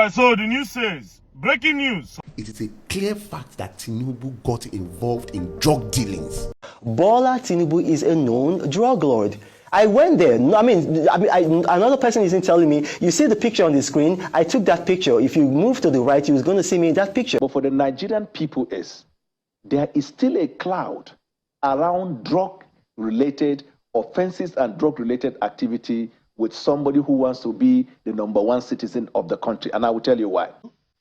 Alright, so the news says, breaking news. It is a clear fact that Tinubu got involved in drug dealings. Bwala Tinubu is a known drug lord. I went there. Another person isn't telling me. You see the picture on the screen. I took that picture. If you move to the right, you're going to see me in that picture. But for the Nigerian people there is still a cloud around drug-related offenses and drug-related activity with somebody who wants to be the #1 citizen of the country. And I will tell you why.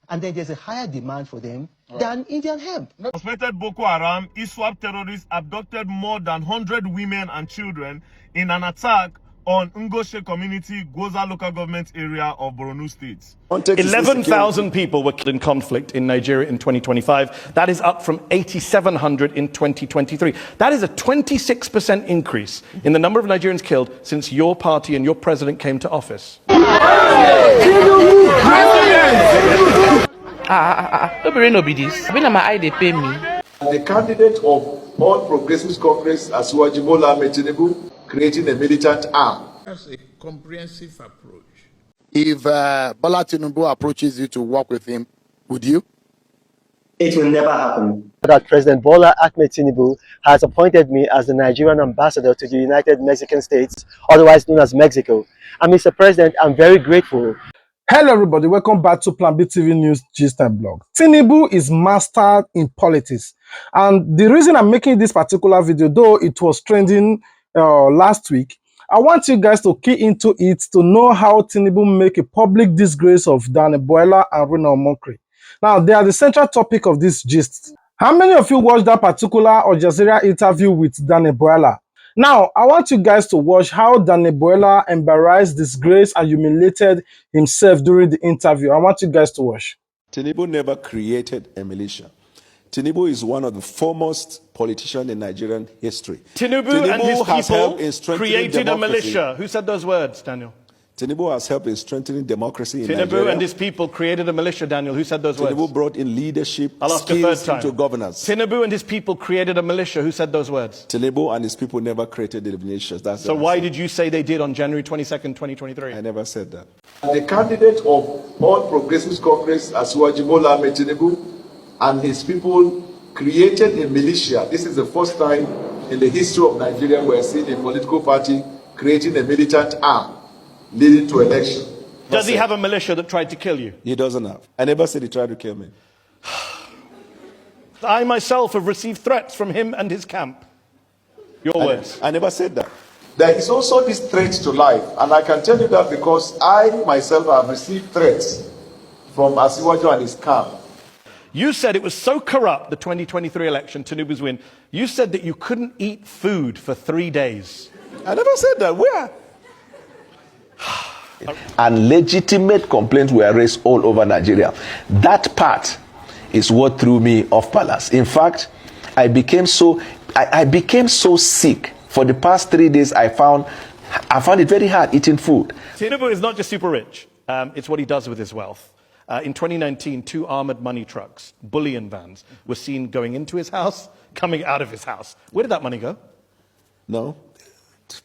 And then there's a higher demand for them than Indian hemp. Suspected Boko Haram ISWAP terrorists abducted more than 100 women and children in an attack on Ngoshe community, Goza local government area of Borno State. 11,000 people were killed in conflict in Nigeria in 2025. That is up from 8,700 in 2023. That is a 26% increase in the number of Nigerians killed since your party and your president came to office. Don't be Reno be this. I've been on my eye, they pay me. The candidate of All Progressives Conference, Bwala Tinubu, creating a militant arm. That's a comprehensive approach. If Bwala Tinubu approaches you to work with him, would you? It will never happen. That President Bola Ahmed Tinubu has appointed me as the Nigerian ambassador to the United Mexican States, otherwise known as Mexico. And Mr. President, I'm very grateful. Hello everybody, welcome back to Plan B TV News Gist and Blog. Tinubu is mastered in politics, and the reason I'm making this particular video, though it was trending last week, I want you guys to key into it to know how Tinubu make a public disgrace of Bwala and Reno Omokri. Now, they are the central topic of this gist. How many of you watched that particular Jazeera interview with Bwala? Now, I want you guys to watch how Bwala embarrassed, disgraced, and humiliated himself during the interview. I want you guys to watch. Tinubu never created a militia. Tinubu is one of the foremost politicians in Nigerian history. Tinubu and his people created a democracy. militia. Who said those words, Daniel? Tinubu has helped in strengthening democracy in Nigeria. Tinubu and his people created a militia, Daniel. Who said those words? Tinubu brought in leadership skills into governance. Tinubu and his people created a militia. Who said those words? Tinubu and his people never created the militias. So why did you say they did on January 22nd, 2023? I never said that. The candidate of All Progressives Conference, Bwala Tinubu, and his people created a militia. This is the first time in the history of Nigeria we are seeing a political party creating a militant arm leading to election. Does he have a militia that tried to kill you? He doesn't have. I never said he tried to kill me. I myself have received threats from him and his camp. Your words. I never said that. There is also this threat to life, and I can tell you that because I myself have received threats from Asiwaju and his camp. You said it was so corrupt, the 2023 election, Tinubu's win, you said that you couldn't eat food for 3 days. I never said that. Where? And legitimate complaints were raised all over Nigeria. That part is what threw me off balance. In fact, I became so sick. For the past 3 days, I found it very hard eating food. Tinubu is not just super rich. It's what he does with his wealth. In 2019, 2 armored money trucks, bullion vans, were seen going into his house, coming out of his house. Where did that money go? No.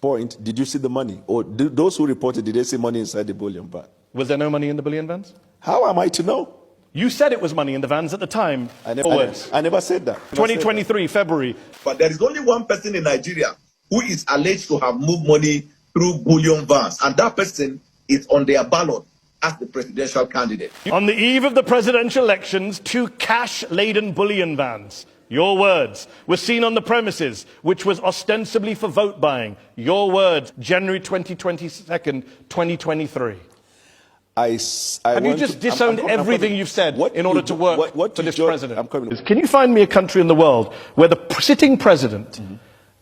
Point, did you see the money? Or those who reported, did they see money inside the bullion van? Was there no money in the bullion vans? How am I to know? You said it was money in the vans at the time. I never said that. 2023, February. But there is only one person in Nigeria who is alleged to have moved money through bullion vans, and that person is on their ballot as the presidential candidate. On the eve of the presidential elections, 2 cash-laden bullion vans, your words, were seen on the premises, which was ostensibly for vote buying. Your words, January 2022, 2023. Have you just disowned everything you've said in order to work for this president? Can you find me a country in the world where the sitting president,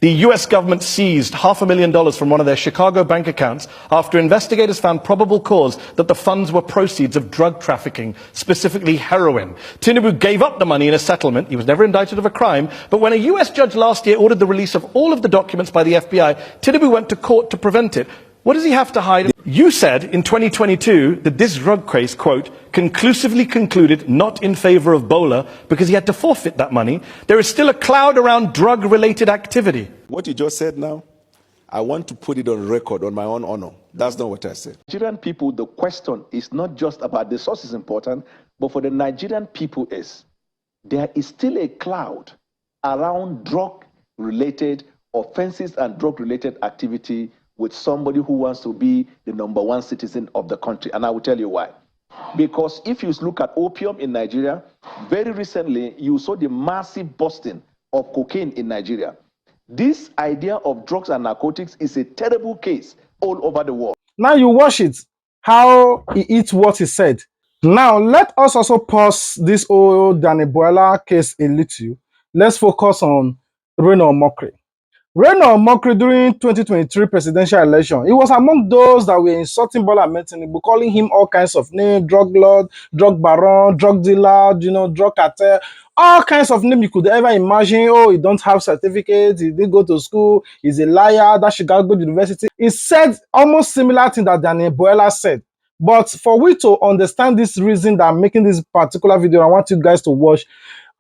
the US government seized $500,000 from one of their Chicago bank accounts after investigators found probable cause that the funds were proceeds of drug trafficking, specifically heroin. Tinubu gave up the money in a settlement. He was never indicted of a crime. But when a US judge last year ordered the release of all of the documents by the FBI, Tinubu went to court to prevent it. What does he have to hide? You said in 2022 that this drug case, quote, conclusively concluded not in favor of Bwala because he had to forfeit that money. There is still a cloud around drug-related activity. What you just said now, I want to put it on record, on my own honor. That's not what I said. Nigerian people, the question is not just about the source is important, but for the Nigerian people is, there is still a cloud around drug-related offenses and drug-related activity with somebody who wants to be the #1 citizen of the country. And I will tell you why. Because if you look at opium in Nigeria, very recently, you saw the massive busting of cocaine in Nigeria. This idea of drugs and narcotics is a terrible case all over the world. Now you watch it, how he eats what he said. Now let us also pause this old Bwala case a little. Let's focus on Reno Omokri. Reno Omokri during 2023 presidential election, he was among those that were insulting Bola Ahmed Tinubu, calling him all kinds of names: drug lord, drug baron, drug dealer, drug cartel, all kinds of names you could ever imagine. Oh, he don't have certificates, he didn't go to school, he's a liar, that should go to university. He said almost similar thing that Bwala said. But for we to understand this reason that I'm making this particular video, I want you guys to watch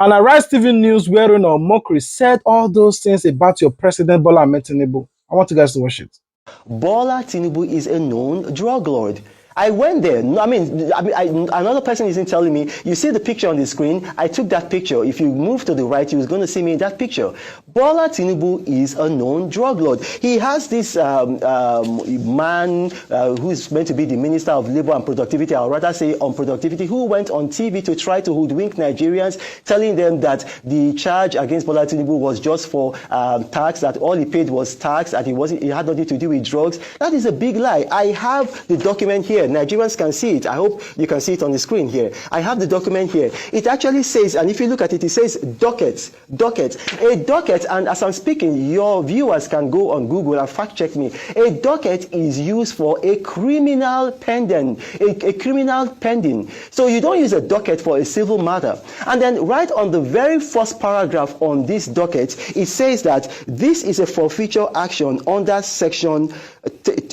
and Arise TV News where Reno Omokri said all those things about your president Bola Ahmed Tinubu. I want you guys to watch it. Bola Tinubu is a known drug lord. I went there. Another person isn't telling me. You see the picture on the screen. I took that picture. If you move to the right, you're going to see me in that picture. Bola Tinubu is a known drug lord. He has this man who's meant to be the Minister of Labor and Productivity, or rather say Unproductivity, who went on TV to try to hoodwink Nigerians, telling them that the charge against Bola Tinubu was just for tax, that all he paid was tax, that it had nothing to do with drugs. That is a big lie. I have the document here. Nigerians can see it. I hope you can see it on the screen here. I have the document here. It actually says, and if you look at it, it says docket. A docket, and as I'm speaking, your viewers can go on Google and fact check me. A docket is used for a criminal pending. A criminal pending. So you don't use a docket for a civil matter. And then right on the very first paragraph on this docket, it says that this is a forfeiture action under section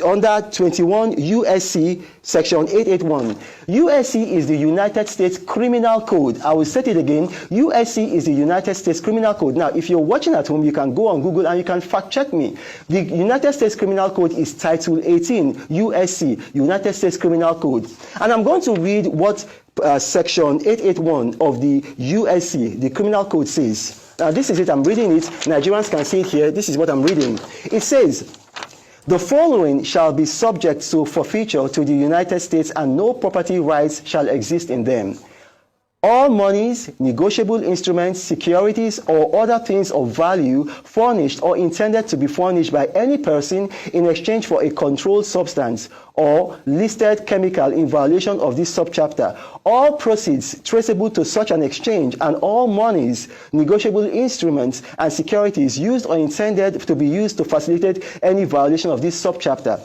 under 21 USC section 881. USC is the United States Criminal Code. I will say it again. USC is the United States Criminal Code. Now, if you're watching at home, you can go on Google and you can fact check me. The United States Criminal Code is Title 18, USC, United States Criminal Code. And I'm going to read what section 881 of the USC, the Criminal Code, says. Now, this is it. I'm reading it. Nigerians can see it here. This is what I'm reading. It says, the following shall be subject to forfeiture to the United States, and no property rights shall exist in them. All monies, negotiable instruments, securities, or other things of value furnished or intended to be furnished by any person in exchange for a controlled substance or listed chemical in violation of this subchapter, all proceeds traceable to such an exchange, and all monies, negotiable instruments, and securities used or intended to be used to facilitate any violation of this subchapter.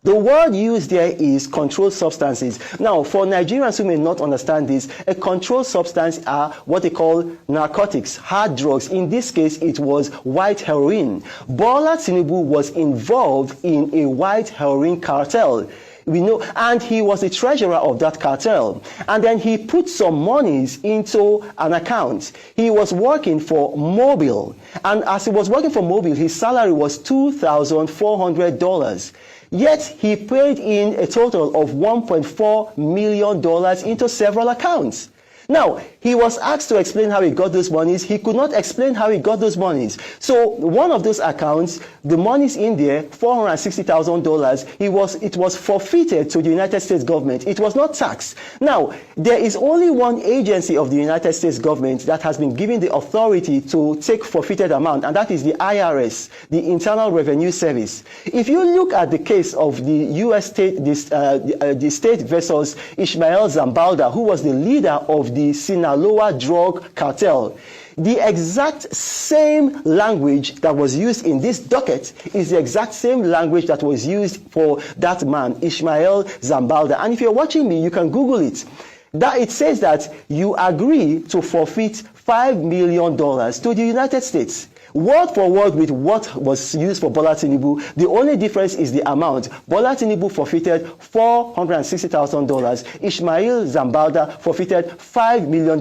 The word used there is controlled substances. Now, for Nigerians who may not understand this, a controlled substance are what they call narcotics, hard drugs. In this case, it was white heroin. Bola Tinubu was involved in a white heroin cartel. We know, and he was the treasurer of that cartel. And then he put some monies into an account. He was working for Mobile. And as he was working for Mobile, his salary was $2,400. Yet he paid in a total of $1.4 million into several accounts. Now, he was asked to explain how he got those monies. He could not explain how he got those monies. So one of those accounts, the monies in there, $460,000, it was forfeited to the United States government. It was not taxed. Now, there is only one agency of the United States government that has been given the authority to take forfeited amount, and that is the IRS, the Internal Revenue Service. If you look at the case of the U.S. state, the state versus Ismail Zambalda, who was the leader of the Sinaloa drug cartel, the exact same language that was used in this docket is the exact same language that was used for that man, Ismail Zambalda. And if you're watching me, you can Google it. That it says that you agree to forfeit $5 million to the United States. word for word with what was used for Bola Tinubu. The only difference is the amount. Bola Tinubu forfeited $460,000. Ismail Zambalda forfeited $5 million.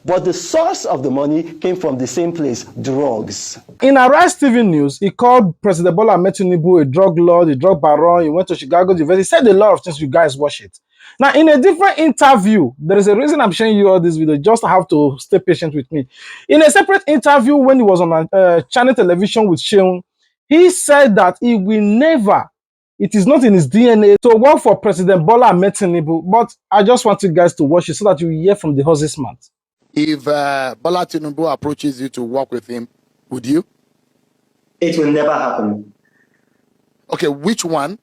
But the source of the money came from the same place, drugs. In Arise TV News, he called President Bola Tinubu a drug lord, a drug baron. He went to Chicago University. He said a lot of things. You guys watch it. Now, in a different interview, there is a reason I'm showing you all this video. Just have to stay patient with me. In a separate interview, when he was on a channel television with Sheung, he said that he will never, it is not in his DNA to work for President Bola Tinubu. But I just want you guys to watch it so that you hear from the horse's mouth. If Bola Tinubu approaches you to work with him, would you? It will never happen. Okay, which one?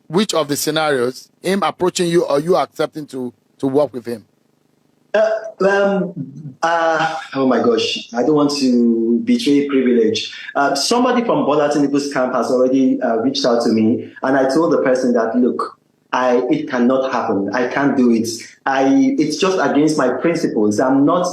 Which of the scenarios? Him approaching you or you accepting to work with him? Oh my gosh, I don't want to betray privilege. Somebody from Bola Tinubu's camp has already reached out to me, and I told the person that, look, it cannot happen. I can't do it. It's just against my principles. I'm not.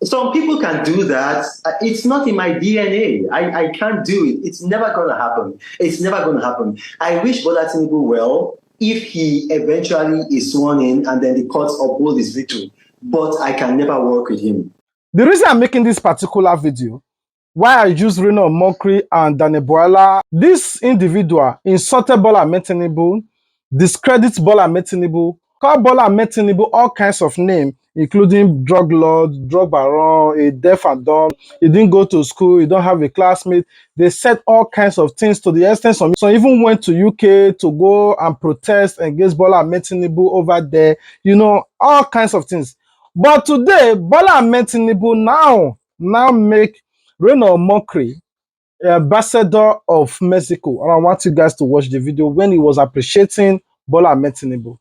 Some people can do that. It's not in my DNA. I can't do it. It's never going to happen. It's never going to happen. I wish Bola Tinubu well if he eventually is sworn in and then the courts uphold his victory. But I can never work with him. The reason I'm making this particular video, why I use Reno Omokri and Bwala, this individual insulted Bola Tinubu, discredits Bola Tinubu, called Bola Tinubu all kinds of names, including drug lord, drug baron, a deaf and dumb. He didn't go to school, he don't have a classmate. They said all kinds of things to the extent some even went to UK to go and protest against Bola Tinubu over there. You know, all kinds of things. But today, Bola Tinubu now make Reno Omokri ambassador of Mexico. And I want you guys to watch the video when he was appreciating Bola Tinubu.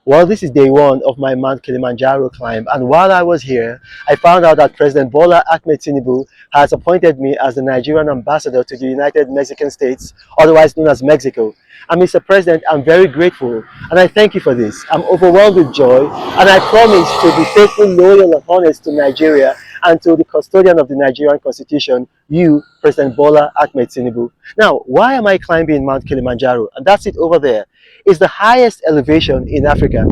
Well, this is day one of my Mount Kilimanjaro climb, and while I was here, I found out that President Bola Tinubu has appointed me as the Nigerian ambassador to the United Mexican States, otherwise known as Mexico. And Mr. President, I'm very grateful, and I thank you for this. I'm overwhelmed with joy, and I promise to be faithful, loyal, and honest to Nigeria and to the custodian of the Nigerian Constitution, you, President Bola Tinubu. Now, why am I climbing Mount Kilimanjaro? And that's it over there. It's the highest elevation in Africa.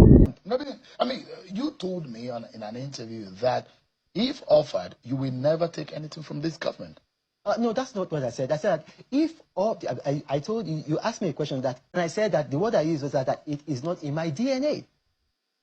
I mean, you told me in an interview that if offered, you will never take anything from this government. No, that's not what I said. I said if I told you, you asked me a question that, and I said that the word I used was that it is not in my DNA.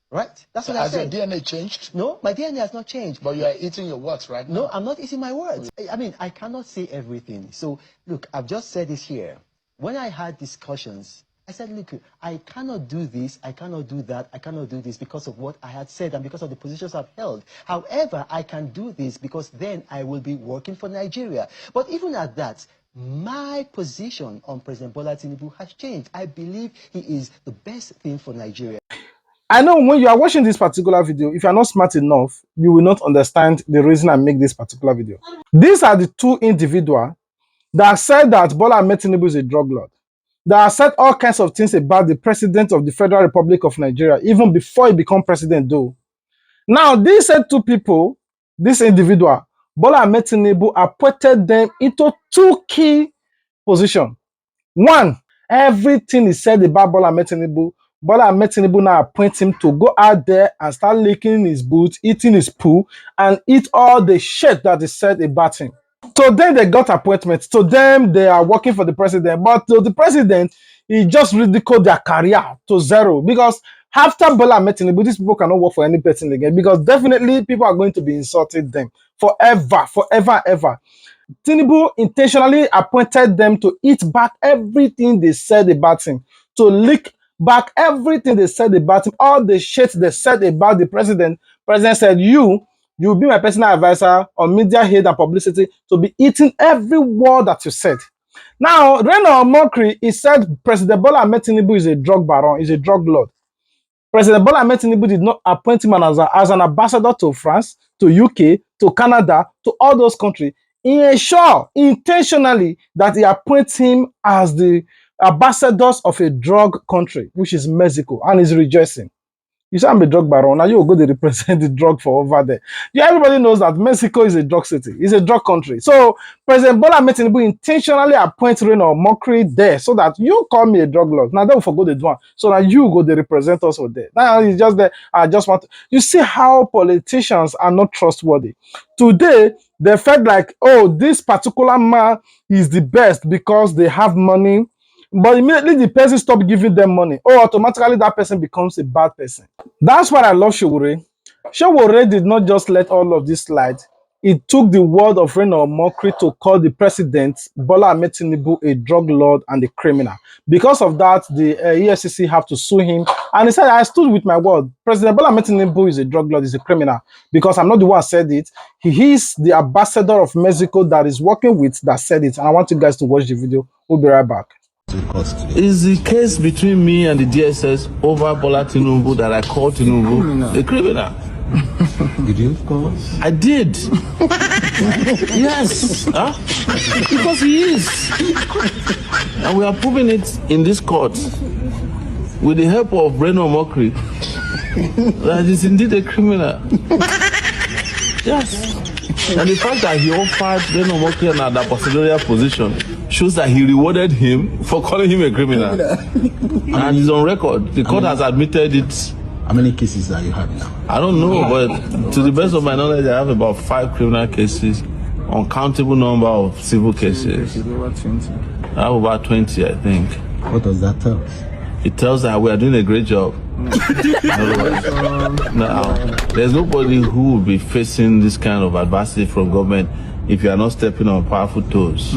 Right? That's what I said. Has your DNA changed? No, my DNA has not changed. But you are eating your words right now. No, I'm not eating my words. I mean, I cannot say everything. So, look, I've just said this here. When I had discussions, I said, look, I cannot do this, I cannot do that, I cannot do this because of what I had said and because of the positions I've held. However, I can do this because then I will be working for Nigeria. But even at that, my position on President Bola Tinubu has changed. I believe he is the best thing for Nigeria. I know when you are watching this particular video, if you are not smart enough, you will not understand the reason I make this particular video. These are the two individuals that said that Bola Tinubu is a drug lord. That have said all kinds of things about the president of the Federal Republic of Nigeria, even before he became president though. Now, these said two people, this individual, Bola Tinubu appointed them into two key positions. One, everything is said about Bola Tinubu now appoint him to go out there and start licking his boots, eating his poo, and eat all the shit that is said about him. To them, they got appointments. To them, they are working for the president. But to the president, he just ridiculed their career to zero. Because after Bola Tinubu, these people cannot work for any person again. Because definitely, people are going to be insulting them forever, forever, ever. Tinubu intentionally appointed them to eat back everything they said about him. To lick back everything they said about him. All the shit they said about the president. President said, you'll be my personal advisor on media aid and publicity to be eating every word that you said. Now, Reno Omokri, he said President Bola Tinubu is a drug baron, is a drug lord. President Bola Tinubu did not appoint him as an ambassador to France, to UK, to Canada, to all those countries. He ensured intentionally that he appoints him as the ambassadors of a drug country, which is Mexico, and is rejoicing. You say I'm a drug baron. Now you go to represent the drug for over there. Yeah, everybody knows that Mexico is a drug city. It's a drug country. So President Bola Tinubu intentionally appoint Reno Omokri there so that you call me a drug lord. Now they will forgo the one. So that you go to represent us over there. Now it's just that I just want to, you see how politicians are not trustworthy. Today, they felt like, oh, this particular man is the best because they have money. But immediately the person stops giving them money. Oh, automatically that person becomes a bad person. That's what I love Showore. Showore did not just let all of this slide. It took the word of Reno Omokri to call the president, Bola Ahmed Tinubu, a drug lord and a criminal. Because of that, the EFCC have to sue him. And he said, I stood with my word. President Bola Ahmed Tinubu is a drug lord, is a criminal. Because I'm not the one who said it. He is the ambassador of Mexico that is working with that said it. And I want you guys to watch the video. We'll be right back. Is the case between me and the DSS over Bola Tinubu that I called Tinubu a criminal? Did you call? I did. Yes. Huh? Because he is. And we are proving it in this court with the help of Reno Omokri that is indeed a criminal. Yes. And the fact that he offered Reno Omokri an ambassadorial position shows that he rewarded him for calling him a criminal. And he's on record. The court has admitted it. How many cases are you having now? I don't know, but to the best of my knowledge, I have about 5 criminal cases, uncountable number of civil cases. I have about 20, I think. What does that tell us? It tells that we are doing a great job. Now, there's nobody who will be facing this kind of adversity from government if you are not stepping on powerful toes.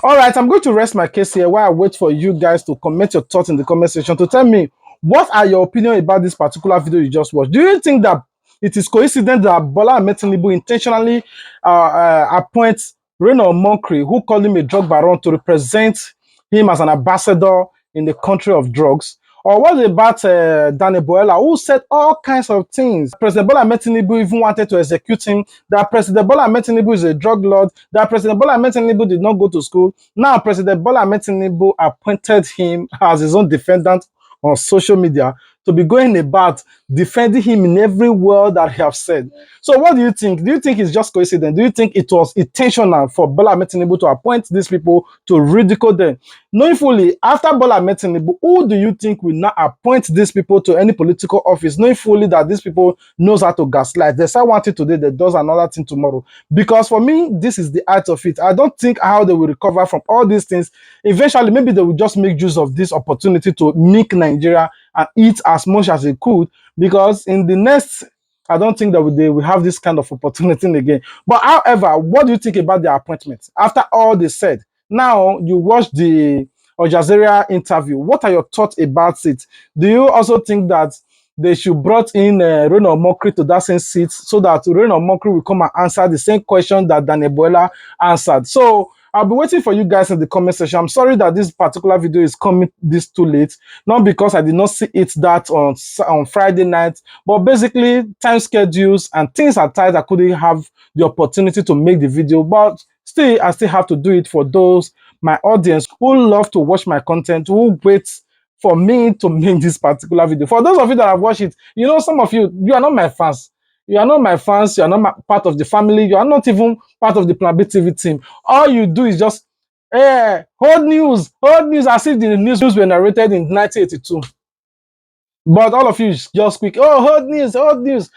All right, I'm going to rest my case here while I wait for you guys to comment your thoughts in the comment section to tell me what are your opinions about this particular video you just watched. Do you think that it is coincident that Bola Ahmed Tinubu intentionally appoints Reno Omokri, who called him a drug baron, to represent him as an ambassador in the country of drugs? Or what about Bwala, who said all kinds of things? President Bola Ahmed Tinubu even wanted to execute him, that President Bola Ahmed Tinubu is a drug lord, that President Bola Ahmed Tinubu did not go to school. Now President Bola Ahmed Tinubu appointed him as his own defendant on social media to be going about defending him in every word that he has said. So what do you think? Do you think it's just coincidence? Do you think it was intentional for Bola Ahmed Tinubu to appoint these people to ridicule them? Knowing fully, after Bola Ahmed Tinubu, who do you think will not appoint these people to any political office, knowing fully that these people knows how to gaslight? They say one thing today, they does another thing tomorrow. Because for me, this is the art of it. I don't think how they will recover from all these things. Eventually, maybe they will just make use of this opportunity to make Nigeria and eat as much as they could, because in the next, I don't think that they will have this kind of opportunity again. But however, what do you think about their appointment? After all they said, now you watch the Jazeera interview. What are your thoughts about it? Do you also think that they should brought in Reno Omokri to that same seat so that Reno Omokri will come and answer the same question that Bwala answered? So I'll be waiting for you guys in the comment section. I'm sorry that this particular video is coming this too late, not because I did not see it that on Friday night, but basically time schedules and things are tight. I couldn't have the opportunity to make the video, but still I still have to do it for those my audience who love to watch my content, who wait for me to make this particular video. For those of you that have watched it, you know, some of you are not my fans. You are not my fans. You are not part of the family. You are not even part of the Plan B TV team. All you do is just, hold news, as if the news were narrated in 1982. But all of you just quick, oh, hold news.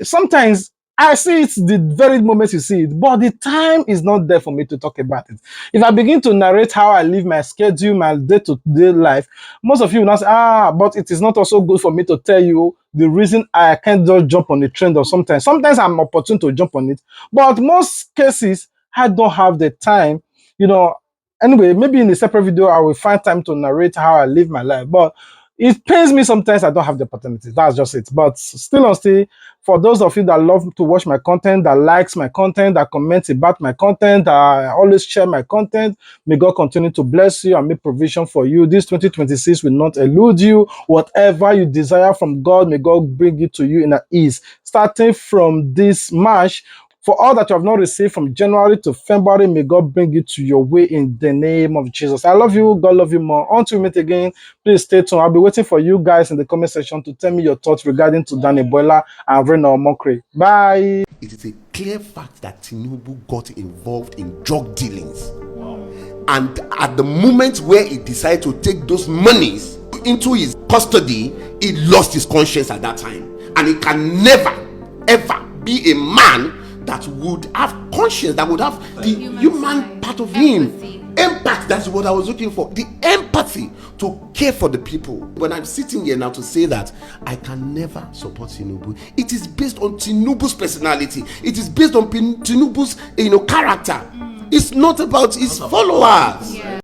Sometimes I see it the very moment you see it, but the time is not there for me to talk about it. If I begin to narrate how I live my schedule, my day-to-day life, most of you will not say, but it is not also good for me to tell you the reason I can't just jump on the trend or sometimes. Sometimes I'm opportune to jump on it, but most cases, I don't have the time, you know. Anyway, maybe in a separate video, I will find time to narrate how I live my life, but it pains me sometimes I don't have the opportunity. That's just it. But still, for those of you that love to watch my content, that likes my content, that comments about my content, that always share my content, may God continue to bless you and make provision for you. This 2026 will not elude you. Whatever you desire from God, may God bring it to you in an ease. Starting from this March, For all that you have not received from January to February, may God bring it to your way in the name of Jesus. I love you. God love you more. Until we meet again, please stay tuned. I'll be waiting for you guys in the comment section to tell me your thoughts regarding to Bwala and Reno Omokri. Bye. It is a clear fact that Tinubu got involved in drug dealings. And at the moment where he decided to take those monies into his custody, he lost his conscience at that time. And he can never, ever be a man that would have conscience, that would have the human part of him. Empathy, that's what I was looking for. The empathy to care for the people. When I'm sitting here now to say that I can never support Tinubu, it is based on Tinubu's personality. It is based on Tinubu's character. It's not about his followers.